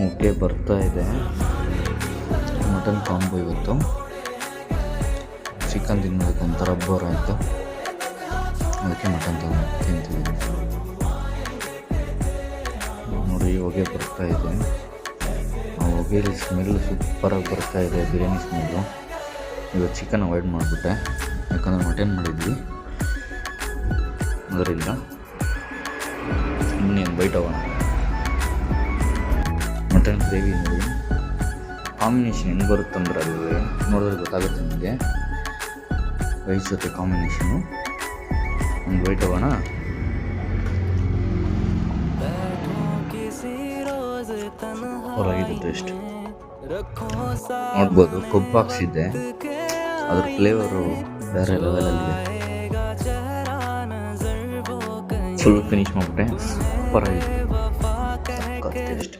Okay ಬರ್ತಾ ಇದೆ mutton combo ಇವತ್ತು. ಚಿಕನ್ ತಿನ್ನೋದಕ್ಕೆ ಒಂಥರ ಬೋರ್ ಆಯಿತು, ಅದಕ್ಕೆ ಮಟನ್ ತಿಂತಿದ್ದೀನಿ. ನೋಡಿ ಹೊಗೆ ಬರ್ತಾ ಇದೆ, ಆ ಹೊಗೆಯಲ್ಲಿ ಸ್ಮೆಲ್ ಸೂಪರಾಗಿ ಬರ್ತಾ ಇದೆ, ಬಿರಿಯಾನಿ ಸ್ಮೆಲ್ಲು. ಇವತ್ತು ಚಿಕನ್ ಅವಾಯ್ಡ್ ಮಾಡಿಬಿಟ್ಟೆ, ಯಾಕಂದರೆ ಮಟನ್ ಮಾಡಿದ್ವಿ ಅದರಿಂದ. ಇನ್ನೇನು ಬೈಟ್ ಹೋಗೋಣ. ಮಟನ್ ಗ್ರೇವಿ ನೋಡಿ ಕಾಂಬಿನೇಷನ್ ಹೆಂಗೆ ಬರುತ್ತಂದ್ರೆ ಅದು ನೋಡಿದ್ರೆ ಗೊತ್ತಾಗುತ್ತೆ ನಿಮಗೆ. ರೈಸ್ ಜೊತೆ ಕಾಂಬಿನೇಷನು ಒಂದು ಬೈಟ್ ಹೋಗೋಣ. ಹೊರಗಿದೆ ಟೇಸ್ಟ್ ನೋಡ್ಬೋದು. ಕೊಬ್ಬು ಹಾಕ್ಸಿದ್ದೆ, ಅದ್ರ ಫ್ಲೇವರು ಬೇರೆ ಲೆವೆಲಲ್ಲಿದೆ. ಫುಲ್ ಫಿನಿಶ್ ಮಾಡಿಬಿಟ್ಟೆ, ಸೂಪರಾಗಿದೆ ಟೇಸ್ಟ್.